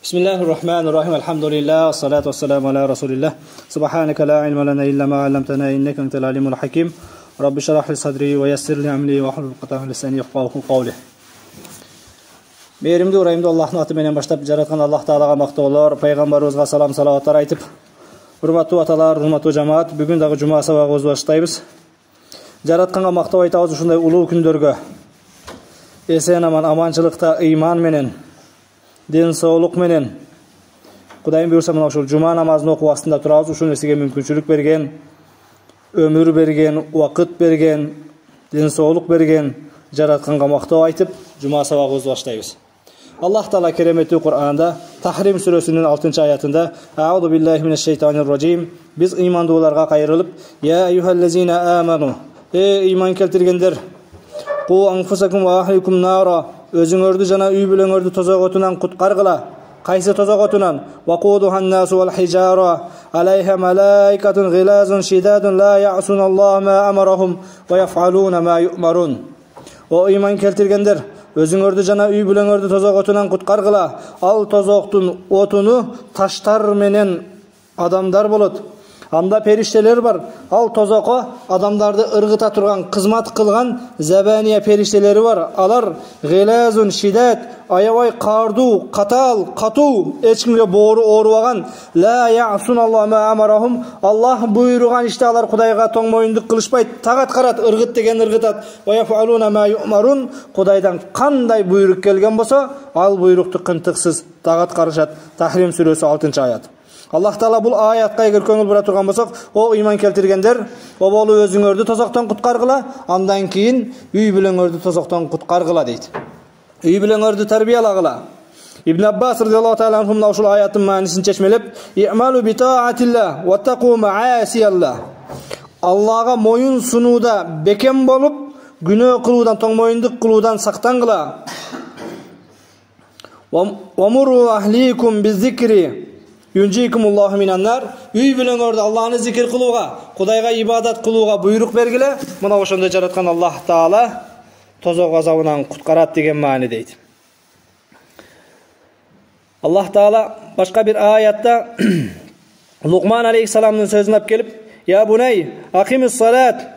Bismillahirrahmanirrahim. Elhamdülillah. Salatu vesselamu ala Resulillah. Subhaneke la ilme lena illa ma 'allamtana inneke entel alimul hakim. Rabbi şrah li sadri ve yessir li amri ve hlul uqdatan min lisani yafqahu qawli. Mehrimli urayımda Allah'ın atı menen başlap jaratkan Allah Taalaga maqtoolor, peygamberimizge salam salavatlar aytıp, hurmatlı atalar, hurmatlı jamaat, бүгүн дагы жума сабагыбызды баштайбыз. Жаратканга мактап айтабыз ушундай улуу күндөргө. Эсен аман, аманчылыкта, ыйман менен, ден соолук менен Кудайым буйрса мына ушул жума намазын окуп астында турабыз. Ушул нерсеге мүмкүнчүлүк берген, өмүр берген, убакыт берген, ден соолук берген жаратканга мактап айтып, жума сабагыбызды баштайбыз. Аллах Таала кереметтүү Кур'анда Tahrim сүрөсүнүн 6-аятында А'уду биллахи минеш-шейтанир-раджим, биз ыймандууларга кайрылып, я айюхаллазина аману, ыйман келтиргендер, ку анфусакум ва ахликум нара, өзүңөрдү жана үй бүлөңөрдү тозок отунан куткаргыла. Кайсы тозок отунан? Вакудухан насу вал хижара алейха малаикатун гилазун шидадун ла я'суналлаха ма амарахум ва яф'алуна ма ю'марун. О ыйман келтиргендер, өзүңөрдү жана үй бүлөңөрдү тозок отунан куткаргыла. Ал тозоктун отуну таштар менен адамдар болот. Анда периштелер бар. Ал тозокко адамдарды ыргыта турган, кызмат кылган забания периштелери бар. Алар гилазун шидат, аябай каардуу, катуу, эч кимге боору оорубаган. Ла я'суналлаха ма амарахум. Аллах буйруган иште алар Кудайга тоң моюндук кылышпайт. Тагат карат, ыргыт деген ыргытат. Ва яф'алуна ма ю'марун. Кудайдан кандай буйрук келген болсо, ал буйрукту кынтыксыз тагат карышат. Tahrim сүрөсү 6-аят. Аллах Таала бул аятка эгер көңүл бура турган болсок, о ыйман келтиргендер, оболу өзүңөрдү тозоктон куткаргыла, андан кийин үй бүлөңөрдү тозоктон куткаргыла дейт. Үй бүлөңөрдү тарбиялагыла. Ибн Аббас радиаллаху таала анху мына ушул аяттын маанисин чечмелеп, "И'малу би таатилла ва тaqu маасиялла". Аллага моюн сунууда бекем болуп, күнөө кылуудан, тоң моюндук кылуудан сактангыла. "Ва муру ахликум bizikri Юнжикумуллаху минаннар", үй бүлөңөрдү Аллахны зикир кылууга, Кудайга ибадат кылууга буйрук бергиле. Мына ошондой жараткан Аллах Таала тозок азабынан куткарат деген маани дейт. Аллах Таала башка бир аятта Лукман алейхиссаламдын сөзүн алып келип, "Я бунай, акимис салат",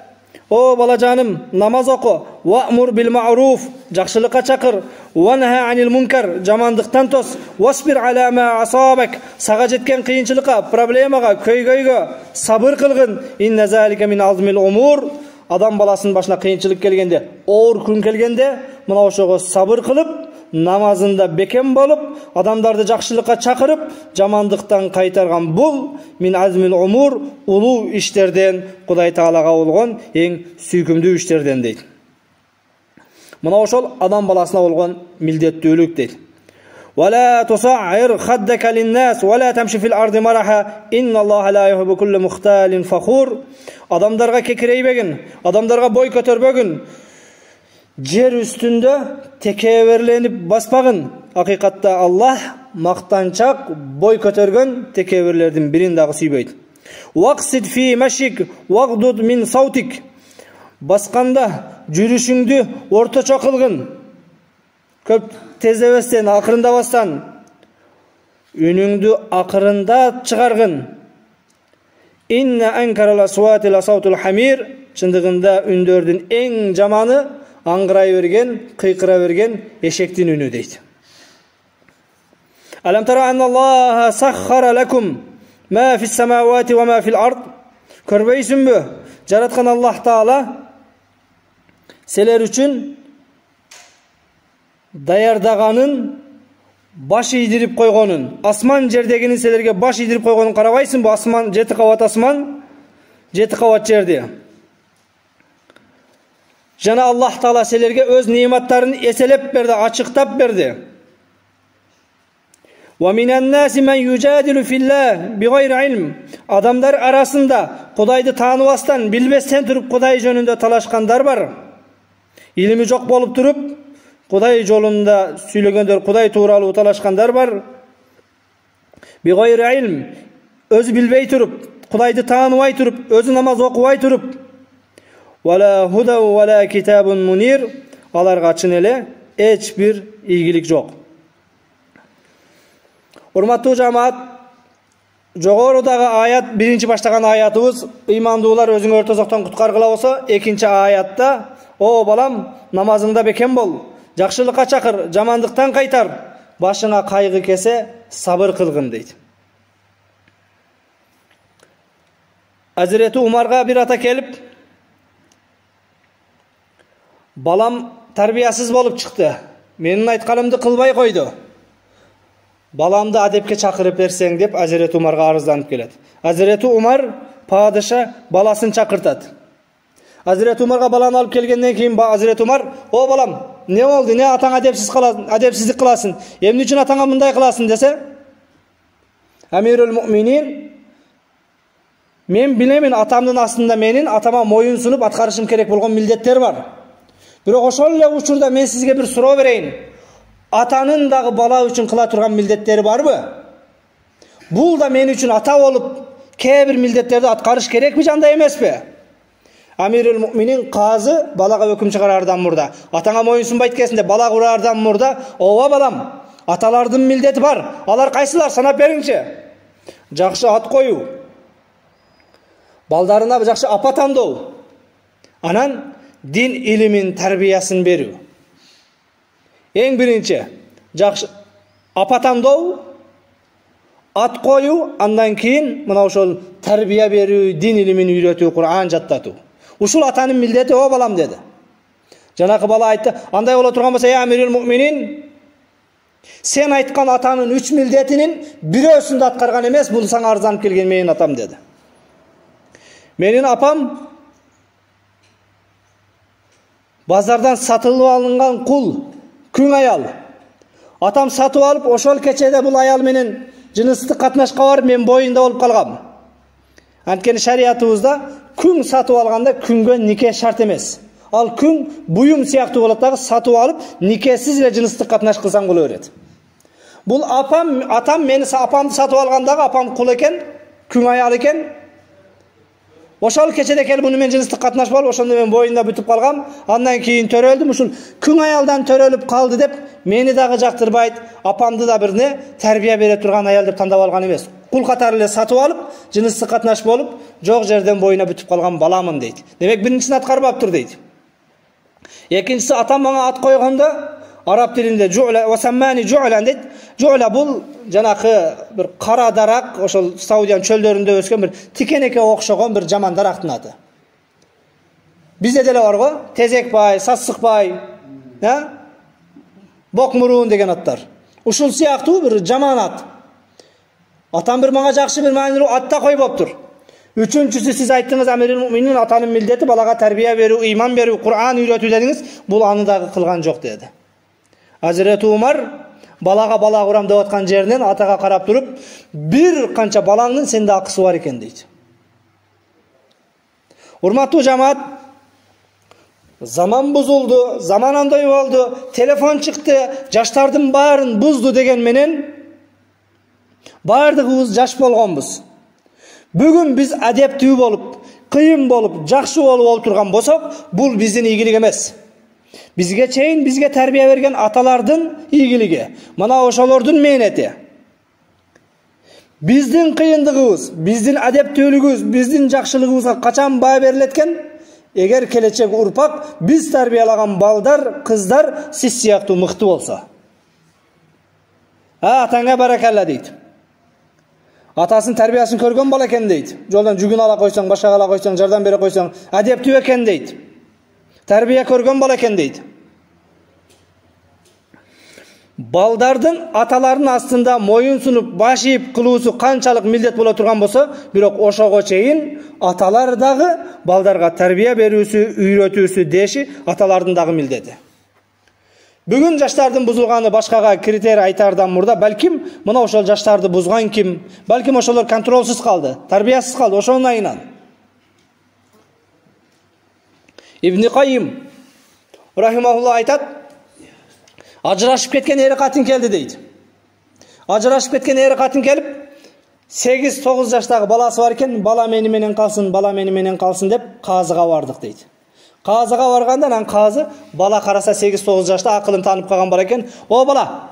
о балажаным, намаз оку, "Ва'мур бил ма'руф", жакшылыкка чакыр, "Ванха анил мункар", жамандыктан тос, "Васбир ала ма асабак", сага жеткен кыйынчылыкка, проблемага, көйгөйгө сабыр кылгын. "Инна залика мин азмил умур", адам баласынын башына кыйынчылык келгенде, оор күн келгенде, мына ошого сабыр кылып, намазында бекем болуп, адамдарды жакшылыкка чакырып, жамандыктан кайтарган бул мин азмил умур, улуу иштерден, Кудай Таалага болгон эң сүйкүмдүү иштерден дейт. Мына ошол адам баласына болгон милдеттүүлүк дейт. "Вала туса'ир хаддака лин-нас вала тамши фил арди мараха, инналлаха ла юхиббу кулла мухталин фахур". Адамдарга кекирейбегин, адамдарга бой көтөрбөгүн, жер үстүндө текеберленип баспагын. Акыйкатта Аллах мактанчак, бой көтөргөн текеберлердин бирин дагы сүйбөйт. "Вaqsid fi mashik waqdud min sautik", басканда жүрүшүңдү орточо кылгын. Көп тездебестен, акырындабастан, үнүңдү акырында чыгаргын. "Инна анкарал асвати ла саутул хамир", чындыгында үндөрдүн эң жаманы аңгырай берген, кыйкыра берген эшектин үнү дейт. "Алам тара анналлаха саххара лакум ма фис самавати ва ма фил ард", көрбөйсүңбү, жараткан Аллах Таала силер үчүн даярдаганын, баш ийдирип койгонун, асман жердегини силерге баш ийдирип койгонун карабайсыңбы? Асман 7 кабат асман, 7 кабат жерди. Жана Аллах Таала силерге өз нематтарын эселеп берди, ачыктап берди. "Ва минан наси ман южадилу филлах бигайри илм", адамдар арасында Кудайды тааныбастан, билбестен туруп Кудай жөнүндө талашкандар бар. Илими жок болуп туруп, Кудай жолунда сүйлөгөндөр, Кудай тууралуу талашкандар бар. Бигайри илм, өзү билбей туруп, Кудайды тааныбай туруп, өзү намаз окубай туруп. "Вала худа вала китабун мунир", аларга чын эле эч бир ийгилик жок. Урматтуу жамаат, жогорудагы аят, биринчи баштаган аятыбыз ыймандуулар өзүңөр тозоктон куткаргыла болсо, экинчи аятта о балам, намазыңда бекем бол, жакшылыкка чакыр, жамандыктан кайтар, башыңа кайгы кесе сабыр кылгын дейт. Hazreti Umar'a bir ata kelip, balam terbiyesiz bolup çıktı. Menin aytkanımdı kılbay koydu. Balamdı adepke çakırıp berseң dep Hazreti Umar'a arızlanıp keledi. Hazreti Umar padişa balasını çakırtadı. Hazreti Umar'a balanı alıp kelgenden keyin Hazreti Umar, o balam, ne oldu, ne atan adepsizlik kılasın, emni üçün atana mınday kılasın dese, Amirul Mu'minin, men bilemin atamdın aslında menin atama moyun sunup atkarışım kerek bolgon mildetler var. Bирок ошол эле учурда мен сизге bir суроо берейин. Атанын дагы бала үчүн кыла турган милдеттери барбы? Бул да мен үчүн ата болуп, кээ бир милдеттерди аткарыш керекпи, жанда эмеспи? Amirul Mu'minin казы балага өкүм чыгарардан мурда, атаңа моюн сунбайт экенсиң деп бала курардан мурда, ооба балам, аталардын милдети бар. Алар кайсылар, санап бериңчи. Жакшы ат коюу, балдарына жакшы апа тандоо, анан din ilimin terbiyesini берүү. Эң биринчи жакшы апа тандоо, ат коюу, андан кийин мына ошол тербия берүү, din илимин үйрөтүү, Кур'ан жаттатуу. Ушул атанын милдети, о балам деди. Жанакы бала айтты, андай боло турган болсо, Амирул Му'минин, сен айткан атанын 3 милдетинин бирөөсүн да аткарган эмес, бул сага арзанып келген менин атам деди. Менин апам базардан сатылып алынган кул, күң аял. Атам сатып алып, ошол кечеде бул аял менен жыныстык катнашка барып, мен боюнда болуп калгам. Анткени шариятыбызда күң сатып алганда күнгө нике шарт эмес. Ал күң буюм сыяктуу болот дагы, сатып алып, никесиз эле жыныстык катнаш кылсаң боло берет. Бул атам мени апамды сатып алгандагы, апам кул экен, күң аял экен. Ошол кечеде келип муну мен жыныстык катнаш болуп, ошондо мен боюнда бүтүп калгам. Андан кийин төрөлдүм, ушул күң аялдан төрөлүп калды деп, мени дагы жактырбайт, апамды да бирне тербия бере турган аял деп тандап алган эмес. Кул катары эле сатып алып, жыныстык катнаш болуп, жок жерден боюна бүтүп калган баламын дейт. Демек биринчисин аткарбаптыр дейт. Экинчиси, атам мага ат койгондо араб тилинде жу'ла ва саммани жу'лан дейт. Жу'ла бул жанакы бир кара дарак, ошол Саудиян чөлдөрүндө өскөн бир тикенекке окшогон бир жаман дарактын аты. Бизде деле бар го, тезекбай, сассыкбай, бокмурун деген аттар. Ушул сыяктуу бир жаман ат. Атам бир мага жакшы бир маанилүү атта койбоптур. Үчүнчүсү, сиз айттыңыз, Амирул Му'минин атанын милдети балага тербия берүү, ыйман берүү, Кур'ан үйрөтүү дедиңиз, бул аны дагы кылган жок деди. Hazreti Umar балага бала курам деп аткан жеринен атага карап туруп, бир канча балаңдын сенде акысы бар экен дейт. Урматтуу жамаат, заман бузулду, заман андай болду, телефон чыкты, жаштардын баарын бузду деген менен баардыгыбыз жаш болгонбуз. Бүгүн биз адептүү болуп, кыйын болуп, жакшы болуп турган болсок, бул биздин ийгилик эмес. Бизге чейин бизге тербия берген аталардын ийгилиги, мына ошолордун мээнети. Биздин кыйындыгыбыз, биздин адептүүлүгүбүз, биздин жакшылыгыбызга качан баа берилет экен? Эгер келечек урпак биз тарбиялаган балдар, кыздар сиз сыяктуу мыкты болсо. Атаңа баракалла дейт. Атасынын тарбиясын көргөн бала экен дейт. Жолдон жүгүн ала койсоң, башка ала койсоң, жардам бере койсоң, адептүү экен дейт. Тербия көргөн бала экен дейт. Балдардын аталардын астында моюн сунуп, баш ийип кылуусу канчалык милдет боло турган болсо, бирок ошого чейин аталар дагы балдарга тербия берүүсү, үйрөтүүсү деши аталардын дагы милдети. Бүгүн жаштардын бузулганы башкага критерий айтардан мурда, балким мына ошол жаштарды бузган ким, балким ошолор контролсуз калды, тарбиясыз калды, ошонун айынан. Ибн Кайым рахимахулла айтат, ажырашып кеткен ери катын келди дейт. Ажырашып кеткен ери катын келип, 8-9 жаштагы баласы бар экен, бала мени менен калсын, бала мени менен калсын деп казыга бардык дейт. Казыга барганда анан казы бала караса 8-9 жашта, акылын таанып калган бала экен. О бала,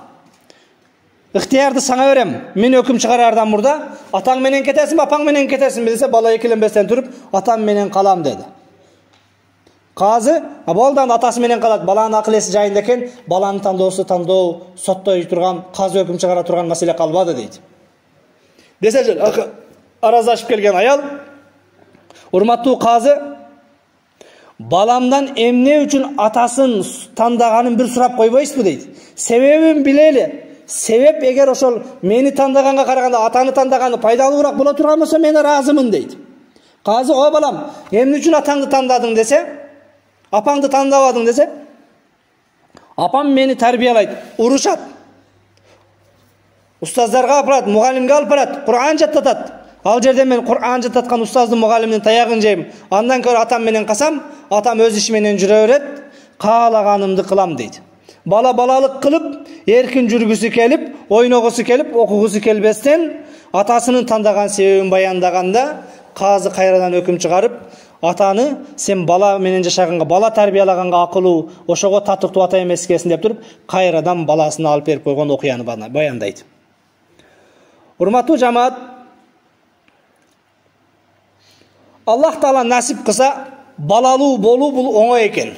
ыктыярды саңа берем. Мен өкүм чыгарардан мурда атаң менен кетесиңби, апаң менен кетесиңби десе, бала экиленбестен туруп, атам менен калам деди. Казы, болдан атасы менен калат, баланын акыл эси жайында экен, баланын тандоосу тандоо, соттой турган, казы өкүм чыгара турган маселе калбады дейт. Десе, аразлашып келген аял, урматтуу казы, баламдан эмне үчүн атасын тандаганын бир сурап койбойсузбу дейт. Себебин билели. Себеп эгер ошол мени тандаганга караганда атаны тандаганы пайдалуураак боло турган болсо мен ыраазымын дейт. Казы, о балам, эмне үчүн атаңды тандадың десе, апаңды тандабадың десе, апам мени тарбиялайт, урушат. Устаздарга алып барат, мугалимге алып барат, Кур'ан жаттатат. Ал жерде мен Кур'ан жаттаткан устаздын, мугалимдин таягын жейм. Андан көрө атам менен касам, атам өз иши менен жүрө берет, каалаганымды кылам дейт. Бала балалык кылып, эркин жүргүсү келип, ойногусу келип, окугусу келбестен, атасынын тандаган себебин баяндаганда, казы кайрадан өкүм чыгарып, атаны сен бала менен жашаганга, бала тарбиялаганга акылуу, ошого татыктуу ата эмес экенсиң деп туруп, кайрадан баласына алып берип койгон окуяны баяндайт. Урматтуу жамаат, Аллах Таала насип кылса, балалуу болуу бул оңой экен.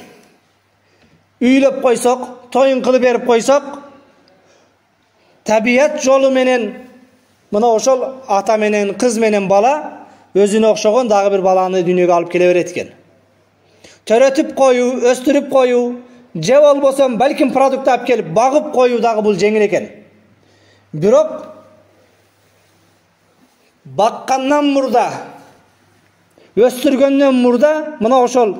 Үйлөп койсок, тоюн кылып берип койсок, табият жолу менен мына ошол ата менен кыз менен бала өзүнө окшогон дагы бир баланы дүйнөгө алып келе берет экен. Төрөтүп коюу, өстүрүп коюу, же болбосо балким продукт алып келип багып коюу дагы бул жеңил экен. Бирок баккандан мурда, өстүргөндөн мурда мына ошол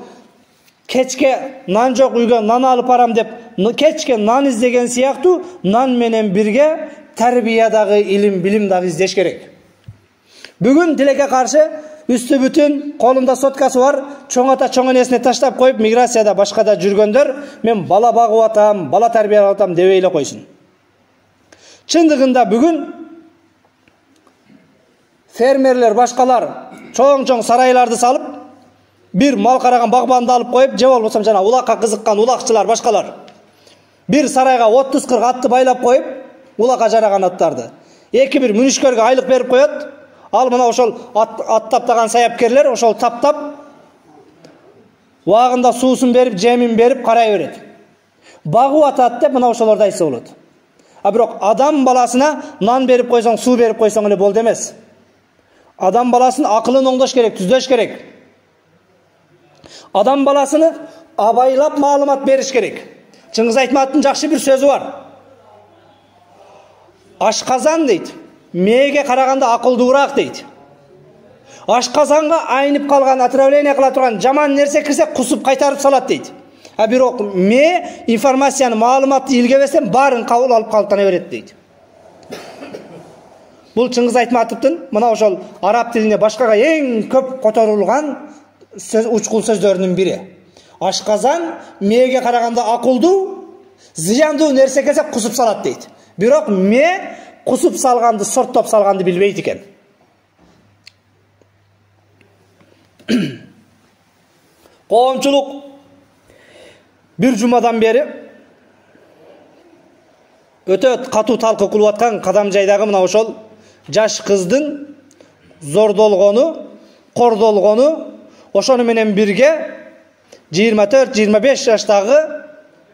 кечке нан жок үйгө нан алып барам деп кечке нан издеген сыяктуу нан менен бирге тарбиядагы илим, билим дагы издеш керек. Бүгүн тилекке каршы үстү бүтүн, колунда соткасы бар, чоң ата чоң энесине таштап коюп, миграцияда башкада жүргөндөр, мен бала багып атам, бала тарбиялап атам дебей эле койсун. Чындыгында бүгүн фермерлер, башкалар чоң сарайларды салып, бир мал караган багбанды алып коюп, же болбосо жана улакка кызыккан улакчылар, башкалар бир сарайга 30-40 атты байлап коюп, улакка жараган аттарды эки-бир мүнүшкөргө айлык берип коет. Ал мына ошол ат таптаган саяпкерлер ошол таптап, убагында суусун берип, жемин берип карай берет. Багып атат деп мына ошолорду айтса болот. А бирок адам баласына нан берип койсоң, суу берип койсоң эле болду эмес. Адам баласын акылын оңдош керек, түздөш керек. Адам баласыны абайлап маалымат бериш керек. Чыңгыз Айтматовдун жакшы бир сөзү бар. Ашказан дейт, мээге караганда акылдуураак дейт. Ашказанга айнып калган, отравление кыла турган жаман нерсе кирсе кусуп кайтарып салат дейт. А бирок мээ информацияны, маалыматты илгебестен баарын кабыл алып калыптана берет дейт. Бул Чыңгыз Айтматовдун мына ошол араб тилине башкага эң көп которулган учкул сөздөрүнүн бири. Ашказан мээге караганда акылдуу, зыяндуу нерсе келсе кусуп салат дейт. Бирок мээ кусуп салганды, сорттоп салганды билбейт экен. Коомчулук бир жумадан бери өтө катуу талкуу кылып аткан Кадам жайдагы мына ошол жаш кыздын зордолгону, кордолгону, ошону менен бирге 24-25 жаштагы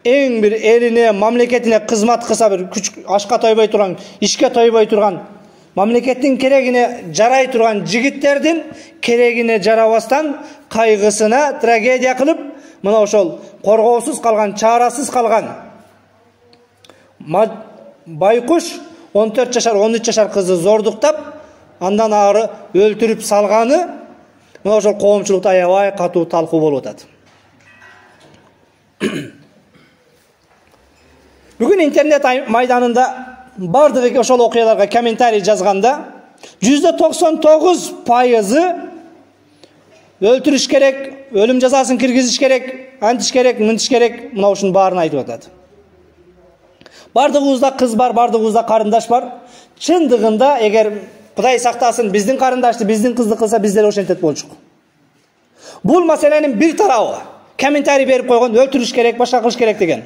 эң бир элине, мамлекетине кызмат кылса, бир ашка тойбой турган, ишке тойбой турган, мамлекеттин керегине жарай турган жигиттердин керегине жарабастан кайгысына трагедия кылып, мына ошол коргоосуз калган, чарасыз калган байкуш 14 жашар, 13 жашар кызды зордуктап, андан ары өлтүрүп салганы мына ошол коомчулукта аябай катуу талкуу болуп атат. Бүгүн интернет майданында бардыгы ошол окуяларга комментарий жазганда 99% өлтүрүш керек, өлүм жазасын киргизиш керек, антиш керек, мынтиш керек, мына ушунун баарын айтып атат. Бардыгыбызда кыз бар, бардыгыбызда карындаш бар. Чындыгында эгер Кудай сактасын, биздин карындашты, биздин кызды кылса, биз деле ошентет болчук. Бул маселенин бир тарабы комментарий берип койгон, өлтүрүш керек, башка кылыш керек деген.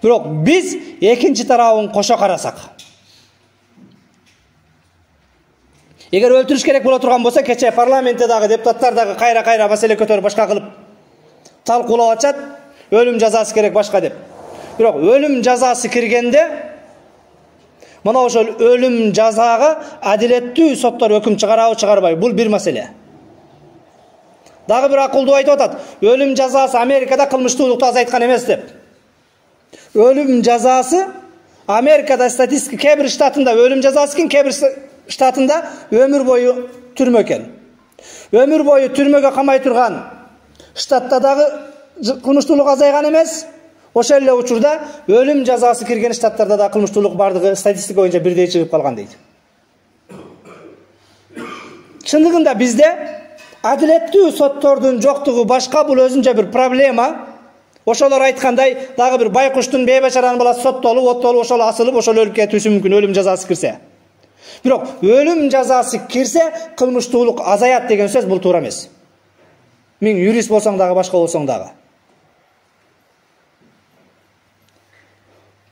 Бирок биз экинчи тарабын кошо карасак, Эгер өлтүрүш керек боло турган болсо, кече парламентте дагы депутаттар дагы кайра маселе көтөрүп башка кылып талкуулап атышат, өлүм жазасы керек башка деп. Бирок өлүм жазасы киргенде мына ошол өлүм жазага адилеттүү соттор өкүм чыгарабы, чыгарбайбы, бул бир маселе. Дагы бир акылдуу айтып атат, өлүм жазасы Америкада кылмыштуулукту азайткан эмес деп. Өлүм жазасы Америкада статистика кээ бир штатында өлүм жазасы экен, кээ бир штатында өмүр бою түрмө экен. Өмүр бою түрмөгө камай турган штатта дагы кылмыштуулук азайган эмес. Ошол эле учурда өлүм жазасы кирген штаттарда да кылмыштуулук бардыгы статистика боюнча бирдей чыгып калган дейт. Чындыгында бизде адилеттүү соттордун жоктугу башка, бул өзүнчө бир проблема. Ошолор айткандай, дагы бир байкуштун бейбачаранын баласы соттолуп, оттолуп, ошол асылып, ошол өлүп кетүүсү мүмкүн өлүм жазасы кирсе. Бирок өлүм жазасы кирсе, кылмыштуулук азаят деген сөз бул туура эмес. Миң юрист болсоң дагы, башка болсоң дагы.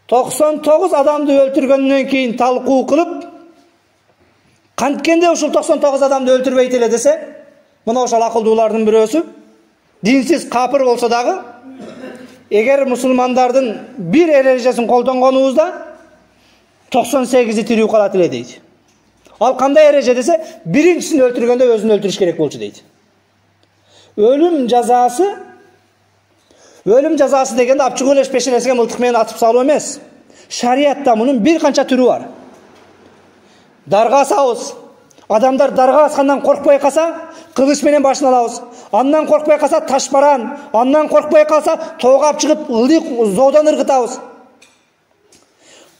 99 адамды өлтүргөндөн кийин талкуу кылып, канткенде ушул 99 адамды өлтүрбейт эле десе, мына ошол акылдуулардын бирөөсү, динсиз капыр болсо дагы, эгер мусулмандардын бир эрежесин колдонгонубузда 98 тирүү калат эле дейт. Ал кандай эреже десе, биринчисин өлтүргөндө өзүн өлтүрүш керек болчу дейт. Өлүм жазасы дегенде апчыгы элеш пешенесине мылтык менен атып салуу эмес. Шариятта мунун бир канча түрү бар. Дарга асабыз. Адамдар дарга аскандан коркпой калса, кылыч менен башын алабыз. Андан коркпой калса, ташбаран, андан коркпой калса, тоого алып чыгып ылдый зоодан ыргытабыз.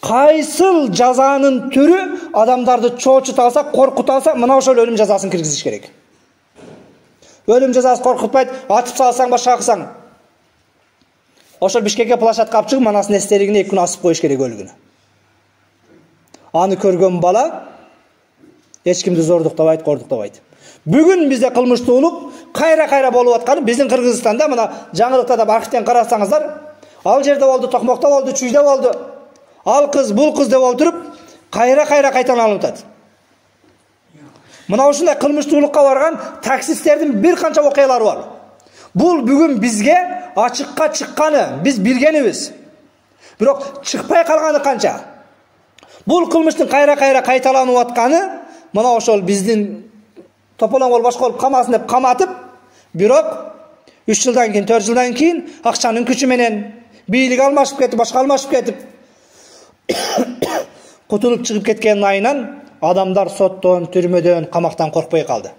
Кайсыл жазанын түрү адамдарды чоочута алса, коркута алса, мына ошол өлүм жазасын киргизиш керек. Өлүм жазасы коркутпайт, атып салсаң, башка кылсаң. Ошол Бишкекке плашатка алып чыгып, анасын эстелигине 2 күн асып коюш керек өлүгүнө. Аны көргөн бала эч кимди зордуктабайт, кордуктабайт. Бүгүн бизде кылмыштуулук кайра болуп атканы биздин Кыргызстанда, мына жаңылыкта да архивден карасаңыздар, ал жерде болду, Токмокто болду, Чүйдө болду. Ал кыз, бул кыз деп олтуруп, кайра кайталанып атат. Мына ушундай кылмыштуулукка барган таксисттердин бир канча окуялары бар. Бул бүгүн бизге ачыкка чыкканы, биз билгенибиз. Бирок чыкпай калганы канча. Бул кылмыштын кайра кайталанып атканы, мына ошол биздин тополоң бол башка болуп камасын деп каматып, бирок 3 жылдан кийин, 4 жылдан кийин акчанын күчү менен бийлик алмашып кетип, башка алмашып кетип кутулуп чыгып кеткен айынан адамдар соттон, түрмөдөн, камактан коркпой калды.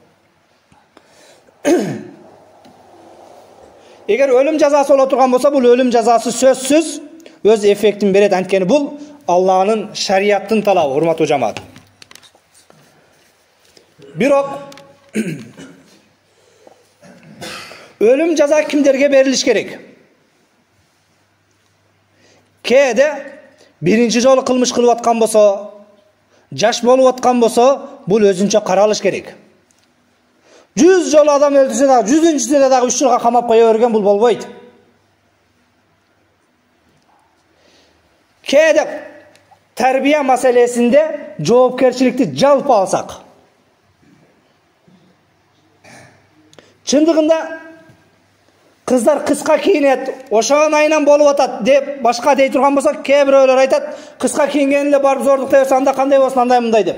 Эгер өлүм жазасы боло турган болсо, бул өлүм жазасы сөзсүз өз эффектин берет. Анткени бул Алланын шарияттын талабы, урматтуу жамаат. Бирок өлүм жаза кимдерге берилиш керек? Кээде биринчи жолу кылмыш кылып аткан болсо, жаш болуп аткан болсо, бул өзүнчө каралыш керек. 100 жолу адам өлтүрсө дагы, 100-нчүсүнө дагы 3 жылга камап кое берген бул болбойт. Кээде тарбия маселесинде жоопкерчиликти жалпы алсак, чындыгында кыздар кыска кийинет, ошон айынан болуп атат деп башка дей турган болсо, кээ бирөөлөр айтат, кыска кийинген эле барып зордуктай берсе, анда кандай болсун, андай мындай деп.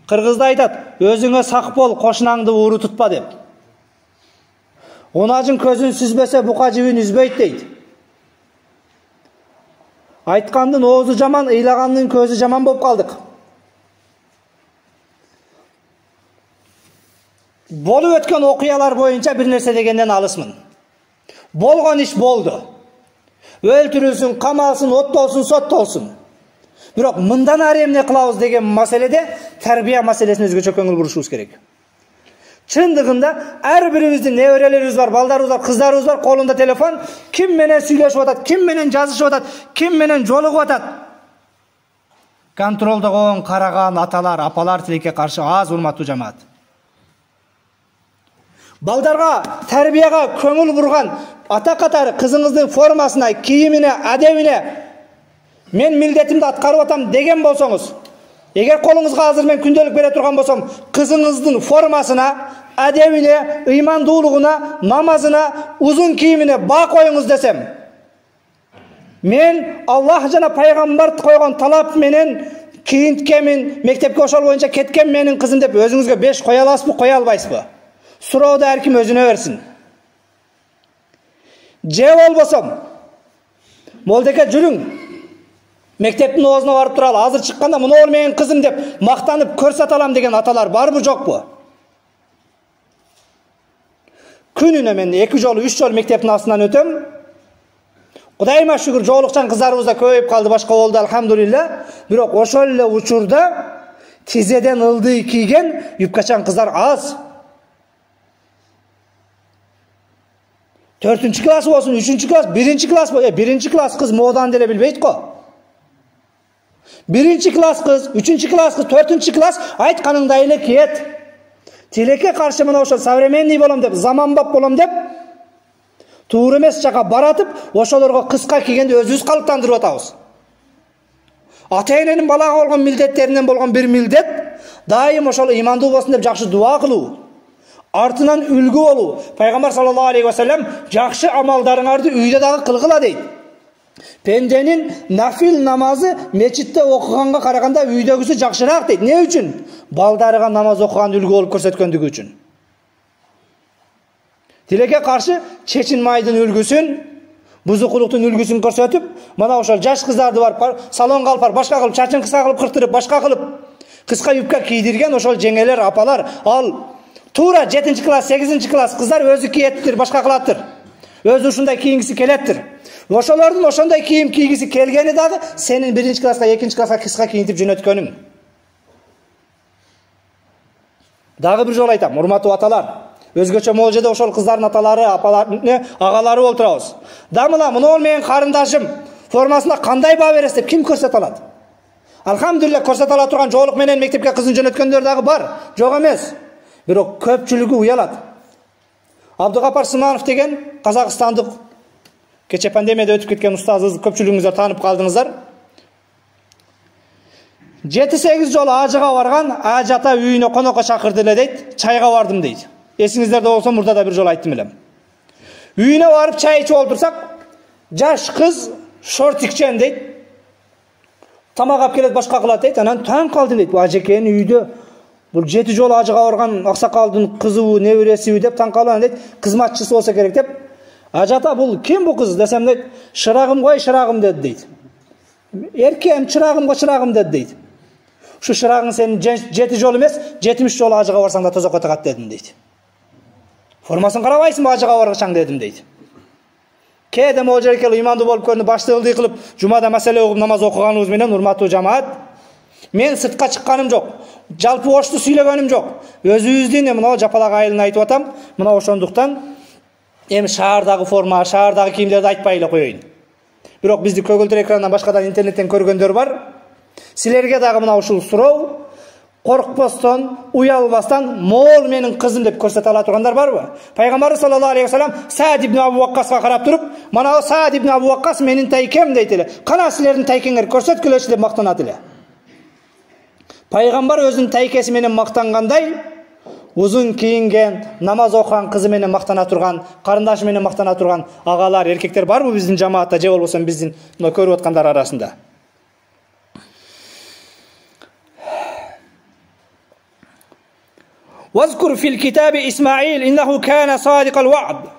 Кыргызда айтат, өзүңө сак бол, кошунаңды ууру тутпа деп. Унажын көзүн сүзбөсө, бука жибин үзбөйт дейт. Айткандын оозу жаман, ыйлагандын көзү жаман болуп калдык. Болуп өткөн окуялар боюнча бир нерсе дегенден алысмын. Болгон иш болду. Өлтүрүлсүн, камалсын, оттолсун, соттолсун. Бирок мындан ары эмне кылабыз деген маселеде тарбия маселесине өзгөчө көңүл бурушубуз керек. Чындыгында ар бирибиздин неберелерибиз бар, балдарыбыз бар, кыздарыбыз бар, колунда телефон, ким менен сүйлөшүп атат, ким менен жазышып атат, ким менен жолугуп атат. Контролдогон, караган аталар, апалар тилекке каршы аз, урматтуу жамаат. Балдарга, тарбияга көңүл бурган ата катары кызыңыздын формасына, кийимине, адебине мен милдетимди аткарып атам деген болсоңуз, Егер қолыңызға азыр мен күнделік бере тұрған болсам, қызыңыздың формасына, әдебіне, имандылығына, намазына, ұзын киіміне ба қойыңыз десем, мен Аллах жана пайғамбар қойған талап менен киінткенмін, мектепке ошол бойынша кеткен менің қызым деп өзіңізге 5 қоя аласыз, қоя албайсыз? Сурауды әркім өзіне берсін. Же болбосом, молдеке жүрүң, мектептің оозуна барып туралы, азыр чыкканда мына менин кызым деп мактанып көрсөтө алам деген аталар барбы, жокпу? Күнүнө мен 2 жолу 3 жолу мектептин астынан өтөм. Кудайыма шүгүр, жоолукчан кыздарыбыз да көбөйүп калды, башка болду, алхамдулилла. Бирок ошол эле учурда тизеден ылдый кийген юбкачан кыздар аз. 4-нчү класс болсун, 3-нчү класс, 1-нчи класс болсун, 1-нчи класс кыз моданы деле билбейт го. 1-нчи класс кыз, 3-нчи класс кыз, 4-нчи класс айтканыңдай эле киет. Тилекке каршы мына ошол современный болом деп, заманбап болом деп, туура эмес жака баратып, ошолорго кыска кийгенди өзүбүз калыптандырып атабыз. Ата-эненин балага болгон милдеттеринен болгон бир милдет дайым ошол имандуу болсун деп жакшы дуа кылуу. Артынан үлгү болуу. Пайгамбар саллаллаху алейхи ва саллям жакшы амалдарыңарды үйдө дагы кылгыла дейт. Пенденин нафил намазы мечитте окуганга караганда үйдөгүсү жакшыраак дейт. Не үчүн? Балдарыга намаз окуган үлгү болуп көрсөткөндүгү үчүн. Тилекке каршы чечин майдын үлгүсүн, бузукулуктун үлгүсүн көрсөтүп, мына ошол жаш кыздарды барып салонго алып барып, башка кылып, чачын кыска кылып кыртырып, башка кылып, кыска юбка кийдирген ошол жеңелер, апалар, ал тура 7-нчи класс, 8-нчи класс кыздар өзү киеттир, башка кылаттыр. Өзү ушундай кийингиси келеттир. Ошолордун ошондой кийим кийгиси келгени дагы сенин 1-нчи класска, 2-нчи класска кыска кийинтип жөнөткөнүң. Дагы бир жолу айтам, урматтуу аталар, өзгөчө молжеде ошол кыздардын аталары, апалары, агалары болуп турабыз. Дамыла, мына менин карындашым формасына кандай баа бересиз деп ким көрсөтө алат? Алхамдулилла, көрсөтө ала турган жоолук менен мектепке кызын жөнөткөндөр дагы бар, жок эмес. Бирок көпчүлүгү уялат. Абдыгапар Сыманов деген Казакстандык кече пандемияда өтүп кеткен устазыбыз, көпчүлүгүңүздөр таанып калдыңыздар. 7-8 жолу ажыга барган, ажы ата үйүнө конокко чакырды эле дейт, чайга бардым дейт. Эсиңиздерде болсо мурда да бир жолу айттым элем. Үйүнө барып чай ичип отурсак, жаш кыз шортикчен дейт. Тамак алып келет, башка кылат дейт. Анан таң калдым дейт. Бу ажекенин үйдө бул 7 жолу ажыга барган аксакалдын кызыбы, небересиби деп таң калган дейт. Кызматчысы болсо керек деп. Ажата бул ким бу кыз десем дейт. Шырагым гой, шырагым деди дейт. Эркем чырагымга чырагым деди дейт. Ушу шырагың сенин 7 жолу эмес, 70 жолу ажыга барсаң да тозокко тагат дедим дейт. Формасын карабайсыңбы ажыга баргачаң дедим дейт. Кээде молжеркел имандуу болуп көрүнүп, башты ылдый кылып, жумада маселе окуп намаз окуганыбыз менен урматтуу жамаат, мен сыртка чыкканым жок. Жалпы ошту сүйлөгөнүм жок. Өзүбүздүн мына жапалак айылын айтып атам. Мына ошондуктан эми шаардагы форма, шаардагы кийимдерди айтпай эле коеюн. Бирок бизди көгүлтүр экрандан башкадан интернеттен көргөндөр бар. Силерге дагы мына ушул суроо, коркпостон, уялбастан мол менин кызым деп көрсөтө ала тургандар барбы? Пайгамбар саллаллаху алейхи ва саллям Саад ибн Абу Ваккаска карап туруп, "Мана Саад ибн Абу Ваккас менин тайкем" дейт эле. "Кана силердин тайкеңер көрсөткүлөчү" деп мактанат эле. Пайгамбар өзүнүн тайкеси менен мактангандай, узун кийинген, намаз окуган кызы менен мактана турган, карындашы менен мактана турган агалар, эркектер барбы биздин жамаатта, же болбосо биздин мына көрүп аткандар арасында? Вазкур фил китаби Исмаил, иннаху кана садикал ва'д.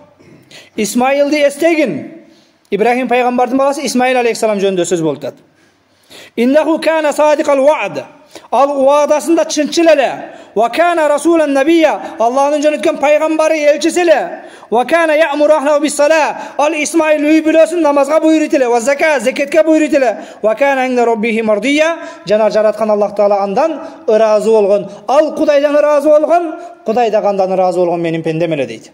Исмаилди эстегин. Ибрахим пайгамбардын баласы Исмаил алейхиссалам жөнүндө сөз болуп атат. Иннаху кана садикал ва'д. Ал уадасында чынчыл эле. Ва кана расулан набия. Аллахтын жөнөткөн пайгамбары, элчиси эле. Ва кана я'муру ахлаху бис-сала. Ал Исмаил үй бүлөсүн намазга буйруйт эле, ва закат, закетке буйруйт эле. Ва кана инда роббихи мардия. Жана жараткан Аллах таала андан ыраазы болгон. Ал Кудайдан ыраазы болгон, Кудай да андан ыраазы болгон менин пендем эле дейт.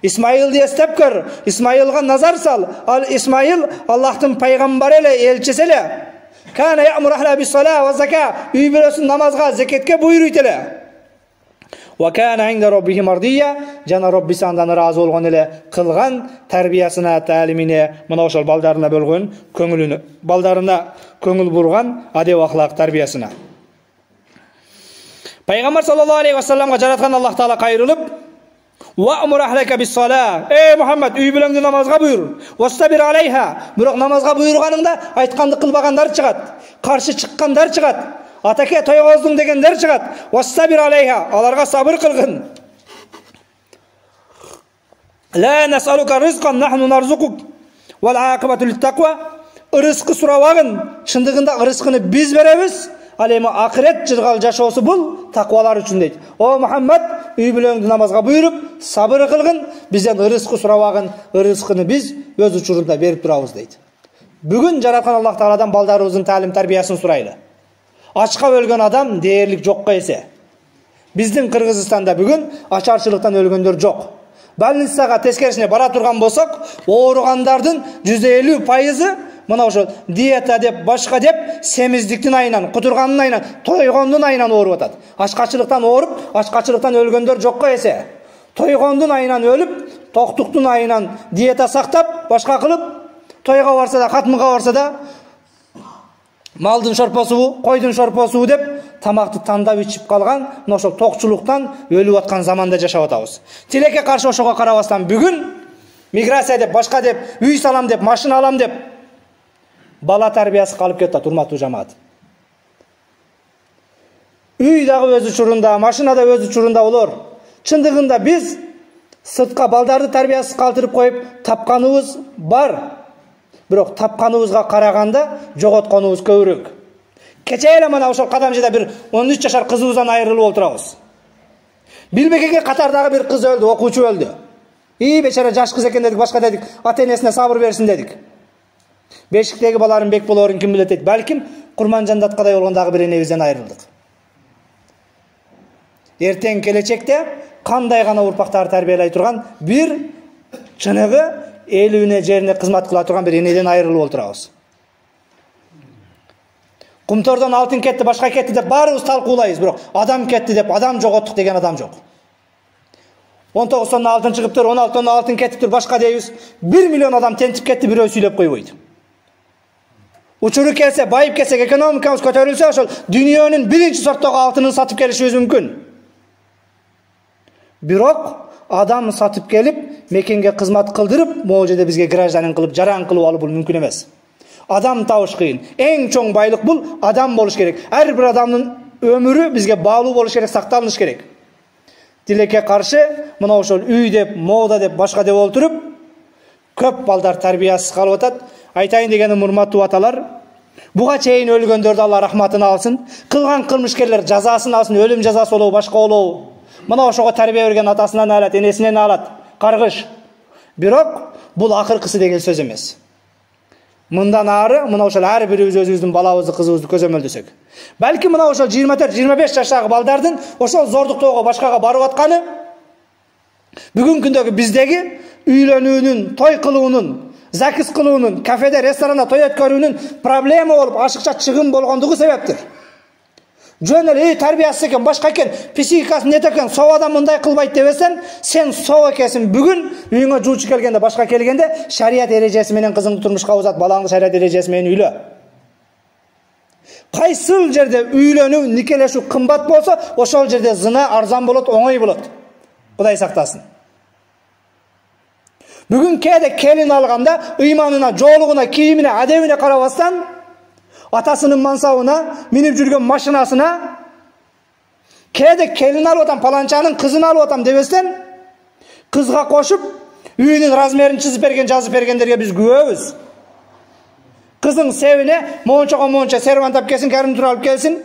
Исмаилди эстеп көр, Исмаилга назар сал. Ал Исмаил Аллахтын пайгамбары эле, элчиси эле. Кана я'муру ахлаху бис-сала ва закат. Үй бүлөсүн намазга, закетке буйруйт эле. Ва кана инда роббихи мардия. Жана Роббиси андан ыраазы болгон эле, кылган тарбиясына, таалимине, мына ошол балдарына бөлгөн көңүлүнө, балдарына көңүл бурган адеп ахлак тарбиясына. Пайғамбар саллаллаху алейхи вассаламға жаратқан Аллах Тағала қайырылып, «Уамур ахлака бис-сала». Ей Мұхаммад, үй бүлеңді намазға бұйыр. «Уастабир алейха». Бірақ намазға бұйырғаныңда айтқанды қылбағандар шығады, қарсы шыққандар шығады, атаке тойға оздың дегендер шығады. «Уастабир алейха». Аларға сабыр қылғын. «Ла насалука ризқан, нахну нарзуқук, вал ақибату лит-тақва». Ырысқы сұрауағын, шындығында ырысқыны біз береміз. Ал эми акырет жыргал жашоосу бул таквалар үчүн дейт. О Мухаммад, үй бүлөңдү намазга буйруп, сабыр кылгын, бизден ырыскы сурабагын, ырыскыны биз өз учурунда берип турабыз дейт. Бүгүн жараткан Аллах Тааладан балдарыбыздын таалим тарбиясын сурайлы. Ачка өлгөн адам дээрлик жокко эсе. Биздин Кыргызстанда бүгүн ачарчылыктан өлгөндөр жок. Больницага тескерисине бара турган болсок, ооругандардын 150% мына ошо диета деп, башка деп, семиздиктин айынан, кутурганын айынан, тойгондун айынан ооруп атат. Ачкачылыктан ооруп, ачкачылыктан өлгөндөр жокко эсе. Тойгондун айынан өлүп, токтуктун айынан диета сактап, башка кылып, тойго барса да, катмыга барса да, малдын шорпосу, койдун шорпосу деп тамакты тандап ичип калган, мына ошол токчулуктан өлүп аткан заманда жашап атабыз. Тилекке каршы ошого карабастан бүгүн миграция деп, башка деп, үй салам деп, машина алам деп бала тарбиясы калып кетти, урматтуу жамаат. Үй дагы өз учурунда, машина да өз учурунда болор. Чындыгында биз сыртка балдарды тарбиясыз калтырып коюп тапканыбыз бар. Бирок тапканыбызга караганда жоготконубуз көбүрөөк. Кече эле мына ошол Кадамжыда бир 13 жашар кызыбыздан айрылып отурабыз. Билбегенге катардагы бир кыз өлдү, окуучу өлдү. Бечара жаш кыз экен дедик, башка дедик, ата-энесине сабыр берсин дедик. Бешиктеги баларын бек болорун ким билет дейт. Балким Курманжан Даткадай болгондагы бир энебизден айрылдык. Эртең келечекте кандай гана урпактарды тарбиялай турган бир чыныгы элүүнө жерине кызмат кыла турган бир энеден айрылып отурабыз. Кумтордон алтын кетти, башка кетти деп баарыбыз талкуулайбыз, бирок адам кетти деп адам жоготтук деген адам жок. 19 тонна алтын чыгыптыр, 16 тонна алтын кетиптир, башка дейбиз. 1 миллион адам тентип кетти, бирөө сүйлөп койбойт. Учуру келсе, байып келсек, экономикабыз көтөрүлсө, ошол дүйнөнүн биринчи сорттогу алтынын сатып келишибиз мүмкүн. Бирок адам сатып келип, мекенге кызмат кылдырып, могу жерде бизге гражданин кылып, жаран кылып алуу бул мүмкүн эмес. Адам табыш кыйын. Эң чоң байлык бул адам болуш керек. Ар бир адамдын өмүрү бизге баалуу болуш керек, сакталыш керек. Тилекке каршы мына ошол үй деп, мода деп, башка деп олтуруп, көп балдар тарбиясыз калып атат. Айтайын дегеним, урматтуу аталар, буга чейин өлгөндөрдү Алла рахматын алсын, кылган кылмышкерлер жазасын алсын, өлүм жазасы болобу, башка болобу. Мына ошого тарбия берген атасынан алат, энесинен алат, каргыш. Бирок бул акыркысы деген сөз эмес. Мындан ары, мына ошол ар бирибиз өзүбүздүн балабызды, кызыбызды көзөмөлдөсөк. Балки мына ошол 24-25 жаштагы балдардын ошол зордуктоого, башкага барып атканы бүгүнкү күндөгү биздеги үйлөнүүнүн, той кылуунун, закис кылуунун, кафеде, ресторанда той өткөрүүнүн проблема болуп, ашыкча чыгым болгондугу себептир. Жөн эле тарбиясыз экен, башка экен, психикасы нет экен, соо адам мындай кылбайт дебесен, сен соо экенсиң. Бүгүн үйүңө жуучу келгенде, башка келгенде шарият эрежеси менен кызыңды турмушка узат, балаңды шарият эрежеси менен үйлө. Кайсыл жерде үйлөнүү, никелешүү кымбат болсо, ошол жерде зына арзан болот, оңой болот. Кудай сактасын. Бүгүн кээде келин алганда ыйманына, жоолугуна, кийимине, адебине карабастан атасынын мансабына, минип жүргөн машинасына, кээде келин алып атам, паланчанын кызын алып атам дебестен, кызга кошуп, үйүнүн размерин чызып берген, жазып бергендерге биз күбөбүз. Кызың себине мончого монча сервант келсин, гарнитур алып келсин.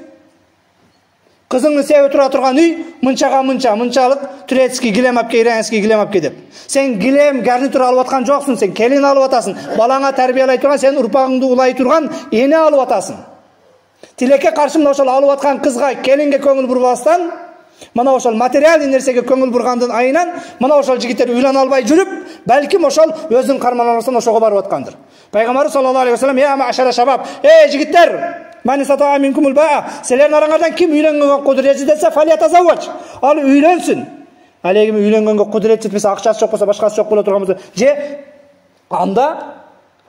Кызыңдын себи тура турган үй мынчага мынча, мынчалык турецкий килем алып ке, иранский килем алып ке деп. Сен килем, гарнитур алып аткан жоксуң, сен келин алып атасың. Балаңа тарбиялай турган, сен урпагыңды улай турган эне алып атасың. Тилекке каршы мына ошол алып аткан кызга, келинге көңүл бурбастан, мына ошол материалдык нерсеге көңүл бургандын айынан, мына ошол жигиттер үйлөнө албай жүрүп, балким ошол өзүнүн карманасынан ошого барып аткандыр. Пайгамбарыбыз саллаллаху алейхи вассалам: "Я маашара шабаб, жигиттер, ман сатаа минкумул баа, силердин араңардан ким үйлөнгөнгө кудурети десе, фалиятазаввач, ал үйлөнсүн. Ал эгер үйлөнгөнгө кудурет жетпесе, акчасы жок болсо, башкасы жок боло турган болсо, же анда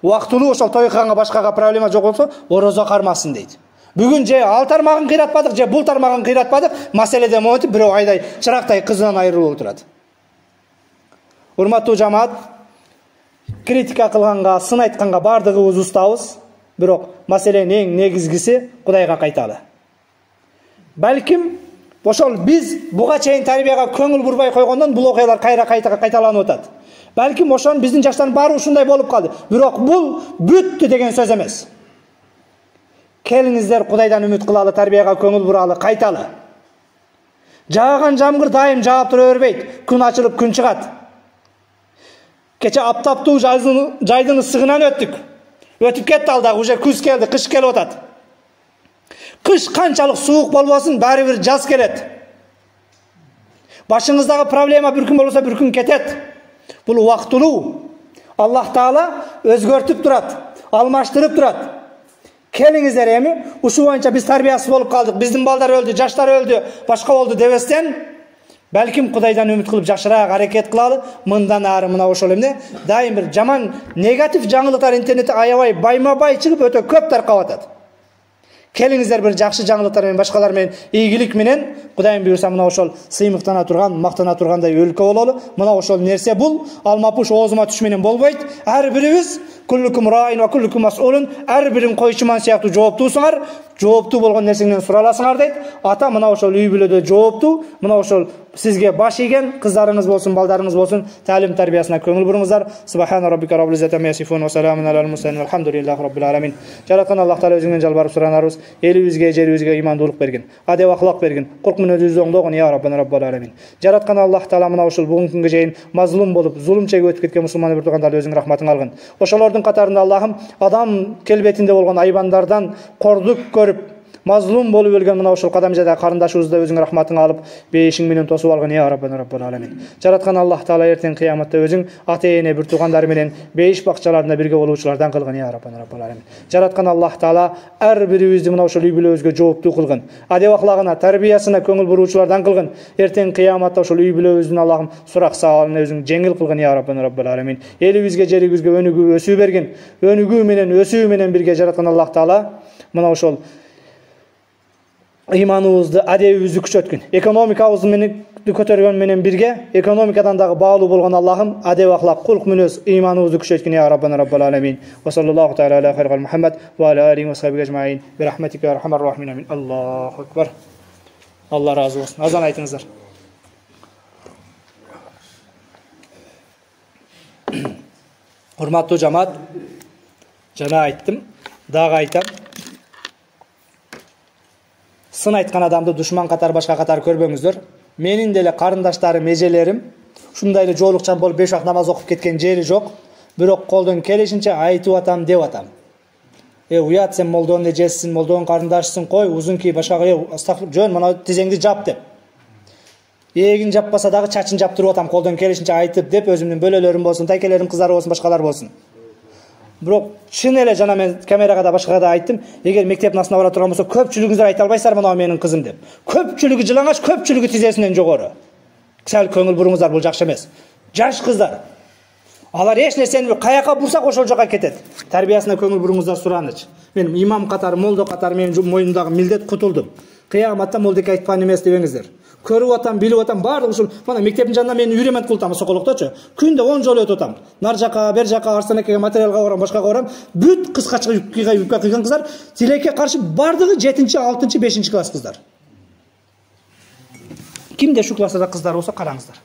убактылуу ошол той кылганга башкага проблема жок болсо, орозо кармасын" дейт. Бүгін же ал тармағын қиратпадық, же бұл тармағын қиратпадық, мәселеден өтіп біреу айдай шырақтай қызынан айырылып отырады. Урматтуу жамаат, критика қылғанға, сын айтқанға бардығыбыз ұстабыз, бирок мәселенің ең негізгісі Құдайға қайталы. Бәлкім ошол біз буга чейин тарбияга көңүл бурбай койгондон бул окуялар кайталанып атат. Бәлкім ошон биздин жаштардын баары ушундай болуп калды. Бирок бул бүттү деген сөз эмес. Келиңиздер Кудайдан үмүт кылалы, тарбияга көңүл буралы, кайталы. Жааган жамгыр дайым жаап тура бербейт. Күн ачылып күн чыгат. Кече аптаптуу жайдын ысыгынан өттүк. Өтүп кетти, алдагы уже күз келди, кыш келип атат. Кыш канчалык суук болбосун, баары бир жаз келет. Башыңыздагы проблема бір күн болса бір күн кетет. Бул убактылуу. Аллах Таала өзгөртүп турат, алмаштырып турат. Келиңиздер эми ушу боюнча биз тарбиясыз болуп калдык, биздин балдар өлдү, жаштар өлдү, башка болду дебестен, бәлким Кудайдан үмүт кылып жакшыраак аракет кылалы. Мындан ары мына ошол эмне дайым бир жаман негатив жаңылыктар интернетте аябай байма-бай чыгып өтө көп таркап атат. Келиңиздер бир жакшы жаңылыктар менен, башкалар менен, ийгилик менен Кудайым буйрса мына ошол сыймыктана турган, мактана тургандай өлкө бололу. Мына ошол нерсе бул алмапуш оозума түш менен болбойт. Ар бирибиз куллукум раин ва куллукум мас'улун, ар бирин койчуман сыяктуу жооптуусуңар. Жооптуу болгон нерсеңден сураласыңар дейт. Ата мына ошол үй бүлөдө жооптуу, мына ошол сизге баш ийген кыздарыңыз болсун, балдарыңыз болсун, таалим тарбиясына көңүл буруңуздар. Субхана раббика раббил иzzati amma yasifun ва саламун алал мурсалин валхамдулиллахи раббил аламин. Жараткан Аллах Таала өзүңдөн жалбарып суранарбыз. Элибизге, жерибизге имандуулук бергин, адеп акылак бергин, корк менен өзүбүздү оңдогон я раббана раббал аламин. Жараткан Аллах Таала мына ушул бүгүнкү күнгө чейин мазлум болуп, зулум чегип өтүп кеткен мусулман бир тургандарды өзүң рахматың алгын. Ошолордун катарында Аллахым адам келбетинде болгон айбандардан кордук көрүп, мазлум болуп өлгөн мына ошол кадамжада карындашыбызды өзүң рахматың алып, бейишиң менен тосуп алгын я раббана раббал аламин. Жараткан Аллах Таала эртең кыяматта өзүң ата-эне бир туугандары менен бейиш бакчаларында бирге болуучулардан кылгын я раббана раббал аламин. Жараткан Аллах Таала ар бирибизди мына ошол үй бүлөбүзгө жооптуу кылгын. Адеп аклагына, тарбиясына көңүл буруучулардан кылгын. Эртең кыяматта ошол үй бүлөбүздүн Аллахым сурак саалын өзүң жеңил кылгын я раббана раббал аламин. Элибизге, жерибизге өнүгүү, өсүү бергин. Өнүгүү менен, өсүү менен бирге жараткан Аллах Таала мына ошол иманыбызды, адебибизди күчөткүн. Экономикабызды менен көтөргөн менен бирге, экономикадан дагы баалуу болгон Аллахым адеп аклак, кулк мүнөз иманыбызды күчөткүн я раббана раббал аламин. Ва саллаллаху тааля аля хайрил Мухаммад ва аля алихи ва сахбиhi ажмаин. Би рахматика я архамар рахимин. Амин. Аллаху акбар. Алла разы болсун. Азан айтыңыздар. Урматтуу жамаат, жана айттым, дагы айтам. Сын айткан адамды душман катар, башка катар көрбөңүздөр. Менин деле карындаштарым, эжелерим ушундай эле жоолукчан болуп 5 вакыт намаз окуп кеткен жери жок. Бирок колдон келишинче айтып атам, деп атам. Уят сен молдонун эжесисиң, молдонун карындашысың, кой, узун кий, башкага астагфир, жөн мына тизеңди жап деп. Эгин жаппаса дагы чачын жаптырып атам, колдон келишинче айтып деп, өзүмдүн бөлөлөрүм болсун, тайкелерим, кыздары болсун, башкалар болсун. Бирок чын эле жана мен камерага да башкага да айттым, эгер мектептин астына бара турган болсо көпчүлүгүңүздөр айта албайсыздар мына менин кызым деп. Көпчүлүгү жылаңач, көпчүлүгү тизесинен жогору. Сәл көңүл буруңуздар, бул жакшы эмес. Жаш кыздар. Алар эч нерсени каяка бурсак ошол жака кетет. Тарбиясына көңүл буруңуздар сураныч. Мен имам катары, молдо катары менин моюндагы милдет кутулдум. Кыяматта молдеке айткан эмес дебеңиздер. Көрүп атам, билип атам, баардык ушул мына мектептин жанында мен үйрөмөт кылтам соколукточу. Күндө 10 жолу өтүп атам. Нар жака, бер жака, Арстанекеге материалга барам, башкага барам. Бүт кыскача юбка кийген кыздар, тилекке каршы бардыгы 7-чи, 6-чы, 5-чи класс кыздар. Кимде шу класста кыздар болсо караңыздар.